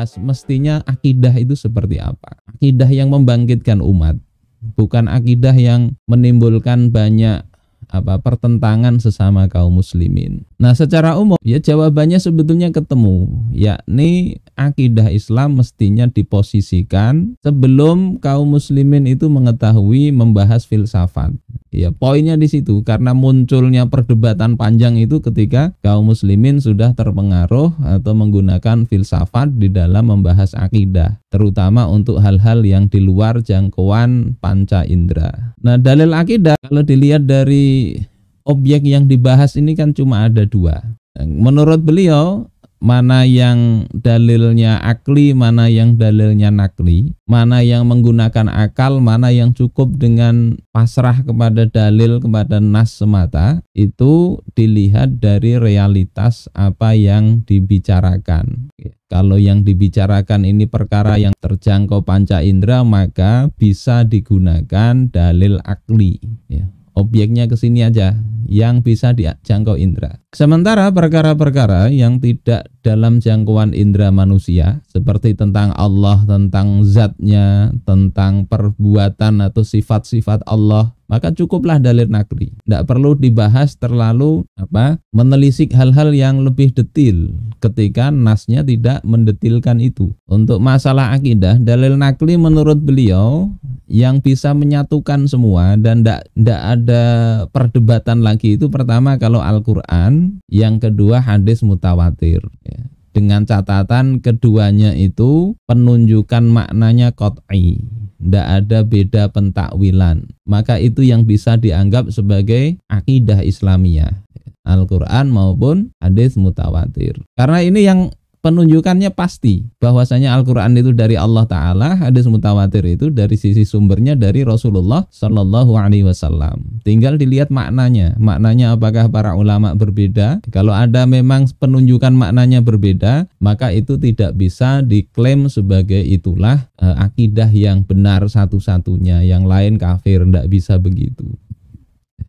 membahas mestinya akidah itu seperti apa. Akidah yang membangkitkan umat, bukan akidah yang menimbulkan banyak pertentangan sesama kaum muslimin. Nah, secara umum ya jawabannya sebetulnya ketemu, yakni akidah Islam mestinya diposisikan sebelum kaum muslimin itu mengetahui membahas filsafat. Ya, poinnya di situ, karena munculnya perdebatan panjang itu ketika kaum muslimin sudah terpengaruh atau menggunakan filsafat di dalam membahas akidah, terutama untuk hal-hal yang di luar jangkauan panca indera. Nah, dalil akidah kalau dilihat dari objek yang dibahas ini kan cuma ada dua. Menurut beliau, mana yang dalilnya akli, mana yang dalilnya nakli, mana yang menggunakan akal, mana yang cukup dengan pasrah kepada dalil, kepada nas semata, itu dilihat dari realitas apa yang dibicarakan. Kalau yang dibicarakan ini perkara yang terjangkau panca indera, maka bisa digunakan dalil akli, ya. Objeknya ke sini aja yang bisa dijangkau indera. Sementara perkara-perkara yang tidak dalam jangkauan indera manusia, seperti tentang Allah, tentang zatnya, tentang perbuatan atau sifat-sifat Allah, maka cukuplah dalil nakli. Tidak perlu dibahas terlalu menelisik hal-hal yang lebih detil ketika nasnya tidak mendetilkan itu. Untuk masalah akidah, dalil nakli menurut beliau yang bisa menyatukan semua dan tidak ada perdebatan lagi itu pertama kalau Al-Quran, yang kedua hadis mutawatir, ya. Dengan catatan keduanya itu penunjukan maknanya qat'i, tidak ada beda pentakwilan, maka itu yang bisa dianggap sebagai akidah Islamiyah, Al-Quran maupun hadis mutawatir. Karena ini yang penunjukannya pasti bahwasanya Al-Quran itu dari Allah Ta'ala, hadis mutawatir itu dari sisi sumbernya dari Rasulullah Shallallahu Alaihi Wasallam. Tinggal dilihat maknanya apakah para ulama berbeda. Kalau ada memang penunjukan maknanya berbeda, maka itu tidak bisa diklaim sebagai itulah akidah yang benar satu-satunya, yang lain kafir, tidak bisa begitu.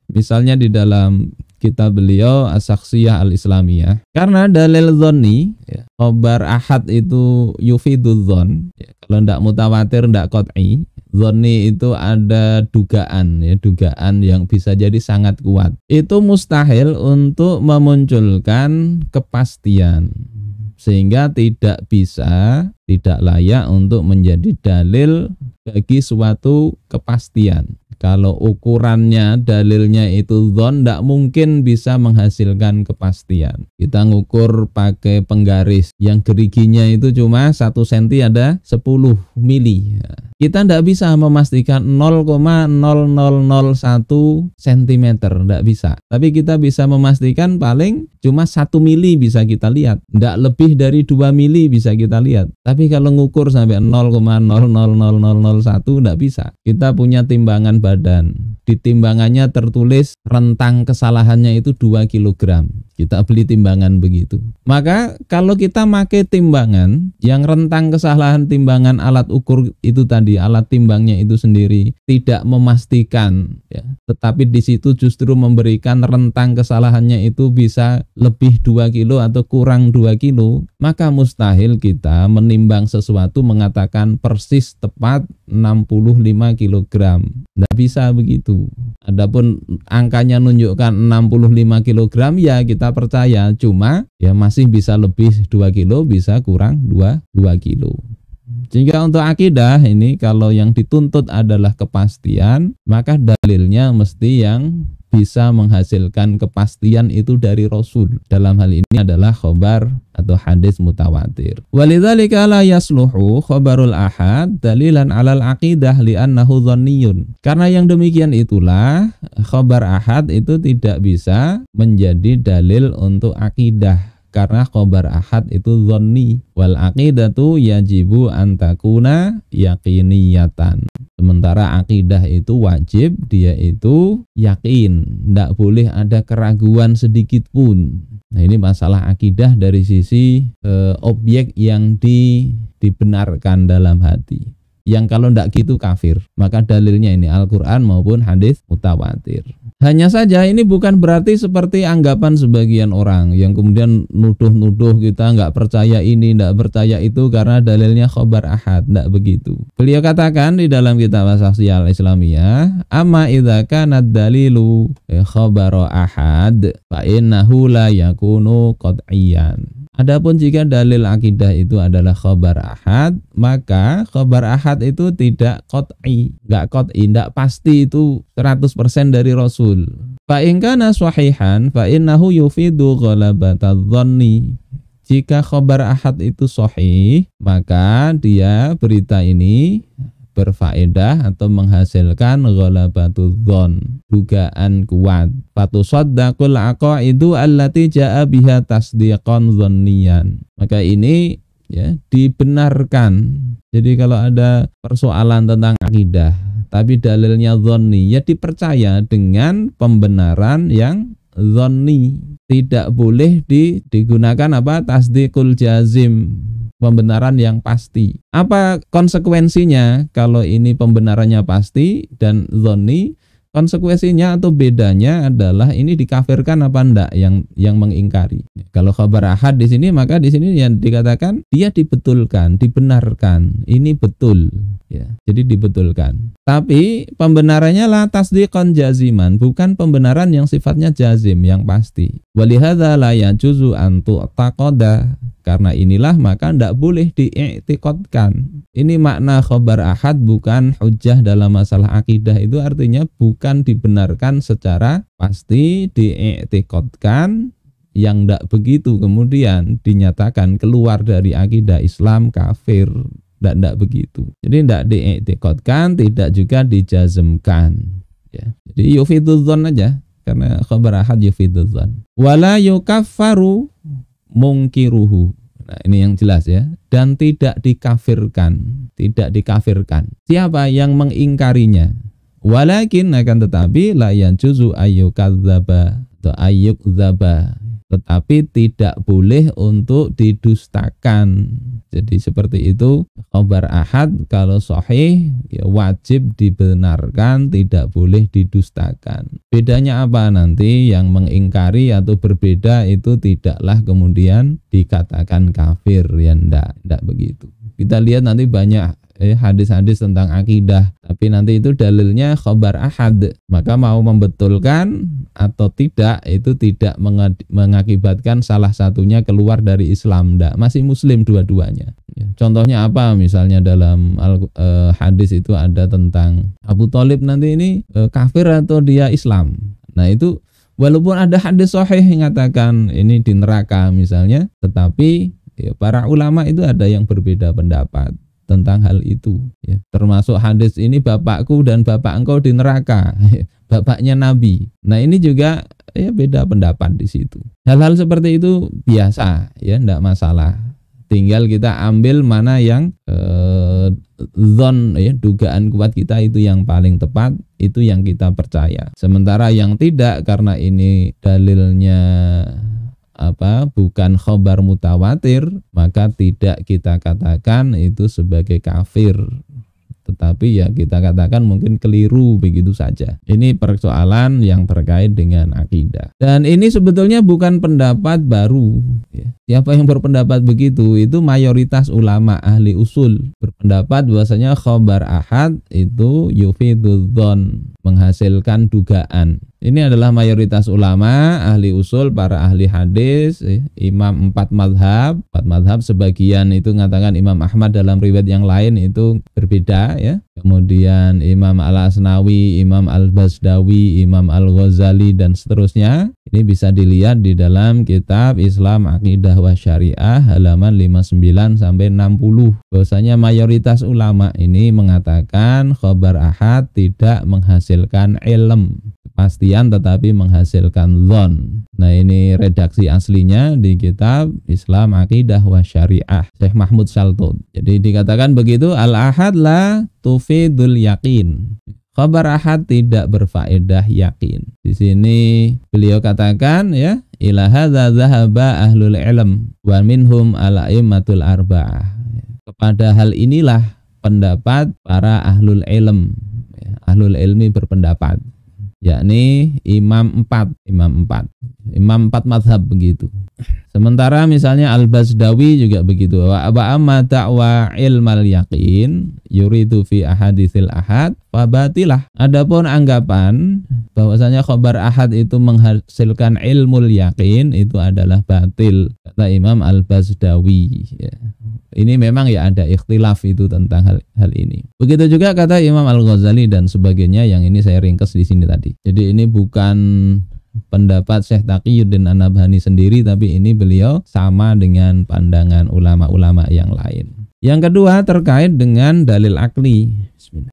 Misalnya di dalam kitab beliau As-Saksiyah Al-Islamiyah, karena dalil dzanni, ya, khobar ahad itu yufidul dzon, ya, kalau tidak mutawatir tidak qat'i, dzanni itu ada dugaan, ya, dugaan yang bisa jadi sangat kuat. Itu mustahil untuk memunculkan kepastian, sehingga tidak layak untuk menjadi dalil bagi suatu kepastian. Kalau ukurannya dalilnya itu dzon, tidak mungkin bisa menghasilkan kepastian. Kita ngukur pakai penggaris yang geriginya itu cuma 1 cm ada 10 mili. Kita tidak bisa memastikan 0,0001 cm, tidak bisa. Tapi kita bisa memastikan paling cuma 1 mili bisa kita lihat. Tidak lebih dari 2 mili bisa kita lihat. Tapi kalau ngukur sampai 0,000001 tidak bisa. Kita punya timbangan badan. Di timbangannya tertulis rentang kesalahannya itu 2 kg. Kita beli timbangan begitu. Maka kalau kita pakai timbangan yang rentang kesalahan timbangan alat ukur itu tadi, alat timbangnya itu sendiri tidak memastikan, ya, tetapi di situ justru memberikan rentang kesalahannya itu bisa lebih 2 kilo atau kurang 2 kilo, maka mustahil kita menimbang sesuatu mengatakan persis tepat 65 kg. Tidak bisa begitu. Adapun angkanya menunjukkan 65 kg, ya kita percaya, cuma ya masih bisa lebih 2 kilo, bisa kurang 2 kilo. Sehingga untuk akidah ini kalau yang dituntut adalah kepastian, maka dalilnya mesti yang bisa menghasilkan kepastian itu dari Rasul. Dalam hal ini adalah khobar atau hadis mutawatir. Walidzalika la yasluhu khobarul ahad dalilan alal aqidah li'annahu dhanniyun. Karena yang demikian itulah khobar ahad itu tidak bisa menjadi dalil untuk akidah. Karena khobar ahad itu dhanni, wal aqidatu yajibu antakuna yaqiniyatan. Sementara akidah itu wajib dia itu yakin, tidak boleh ada keraguan sedikit pun. Nah, ini masalah akidah dari sisi objek yang dibenarkan dalam hati. Yang kalau tidak gitu kafir. Maka dalilnya ini Al-Quran maupun hadis mutawatir. Hanya saja ini bukan berarti seperti anggapan sebagian orang yang kemudian nuduh-nuduh kita nggak percaya ini, nggak percaya itu karena dalilnya khobar ahad. Nggak begitu. Beliau katakan di dalam kitab As-Syakhsiyah Al-Islamiyah, amma idza kana dalilu khobar ahad fa innahu la yakunu qat'iyyan. Adapun jika dalil akidah itu adalah khobar ahad, maka khobar ahad itu tidak qat'i, enggak qat'i, enggak pasti itu 100% dari Rasul. Fa in kana sahihan fa innahu yufidu ghalabatadz dhanni. Jika khobar ahad itu sahih, maka dia berita ini berfaedah atau menghasilkan ghalabatudz dhon, dugaan kuat. Fatusaddaqul aqaidu allati jaa biha tasdiqan dhanniyan. Maka ini ya dibenarkan. Jadi kalau ada persoalan tentang akidah tapi dalilnya dhanni, ya dipercaya dengan pembenaran yang dhanni. Tidak boleh digunakan apa? Tasdiqul jazim, pembenaran yang pasti. Apa konsekuensinya kalau ini pembenarannya pasti dan dhanni? Konsekuensinya atau bedanya adalah ini dikafirkan apa enggak yang mengingkari. Kalau khabar ahad di sini, maka di sini yang dikatakan dia dibetulkan, dibenarkan. Ini betul ya. Jadi dibetulkan. Tapi pembenarannya la tasdiqan jaziman, bukan pembenaran yang sifatnya jazim, yang pasti. Walihadza la yajuzu an tu'taqada. Karena inilah maka tidak boleh diiktikadkan. Ini makna khabar ahad bukan hujjah dalam masalah akidah, itu artinya bukan dibenarkan secara pasti, diiktikadkan yang tidak begitu kemudian dinyatakan keluar dari akidah Islam, kafir. Tidak begitu. Jadi tidak diiktikadkan, tidak juga dijazmkan. Ya. Jadi yufidudzon aja, karena khabar ahad yufidudzon. Wala yukaffaru mungkiruhu. Nah, ini yang jelas ya. Dan tidak dikafirkan, tidak dikafirkan. Siapa yang mengingkarinya? Walakin akan tetapi la yanjuzu ayyukadzaba atau ayyukdzaba. Tetapi tidak boleh untuk didustakan. Jadi seperti itu, khabar ahad kalau sahih ya wajib dibenarkan, tidak boleh didustakan. Bedanya apa nanti? Yang mengingkari atau berbeda itu tidaklah kemudian dikatakan kafir, ya enggak begitu. Kita lihat nanti banyak hadis-hadis tentang akidah, tapi nanti itu dalilnya khabar ahad, maka mau membetulkan atau tidak itu tidak mengakibatkan salah satunya keluar dari Islam, enggak, masih muslim dua-duanya. Contohnya apa? Misalnya dalam hadis itu ada tentang Abu Thalib nanti ini kafir atau dia Islam. Nah itu walaupun ada hadis sahih yang mengatakan ini di neraka misalnya, tetapi ya, para ulama itu ada yang berbeda pendapat tentang hal itu ya. Termasuk hadis ini bapakku dan bapak engkau di neraka, bapaknya Nabi. Nah ini juga ya beda pendapat di situ. Hal-hal seperti itu biasa ya, enggak masalah. Tinggal kita ambil mana yang zon ya, dugaan kuat kita itu yang paling tepat, itu yang kita percaya. Sementara yang tidak, karena ini dalilnya bukan khobar mutawatir, maka tidak kita katakan itu sebagai kafir, tetapi ya kita katakan mungkin keliru begitu saja. Ini persoalan yang terkait dengan akidah, dan ini sebetulnya bukan pendapat baru ya. Siapa yang berpendapat begitu? Itu mayoritas ulama ahli usul berpendapat bahwasanya khobar ahad itu yufidudzon, menghasilkan dugaan. Ini adalah mayoritas ulama, ahli usul, para ahli hadis, imam empat madhab. Sebagian itu mengatakan Imam Ahmad, dalam riwayat yang lain itu berbeda ya. Kemudian Imam Al-Asnawi, Imam Al-Basdawi, Imam Al-Ghazali dan seterusnya. Ini bisa dilihat di dalam kitab Islam Aqidah wa Syariah halaman 59 sampai 60. Bahwasanya mayoritas ulama ini mengatakan khabar ahad tidak menghasilkan ilm, kepastian, tetapi menghasilkan dzon. Nah ini redaksi aslinya di kitab Islam Aqidah wa Syariah Syekh Mahmud Shaltut. Jadi dikatakan begitu, al-ahad la tufidul yakin. Khabar ahad tidak berfaedah yakin. Di sini beliau katakan ya, ila hadza dzahaba ahlul ilm wa minhum al-a'immatul arba'ah. Kepada hal inilah pendapat para ahlul ilm. Ahlul ilmi berpendapat. yakni imam empat mazhab begitu. Sementara misalnya Al-Bazdawi juga begitu, wa amma da'wa ilmal yaqin yuridu fi ahaditsil ahad fabatilah. Adapun anggapan bahwasanya khabar ahad itu menghasilkan ilmul yaqin itu adalah batil, kata Imam Al-Bazdawi ya. Ini memang ya ada ikhtilaf itu tentang hal ini. Begitu juga kata Imam Al-Ghazali dan sebagainya, yang ini saya ringkas di sini tadi. Jadi ini bukan pendapat Syekh Taqiyuddin An-Nabhani sendiri, tapi ini beliau sama dengan pandangan ulama-ulama yang lain. Yang kedua terkait dengan dalil akli. Bismillah.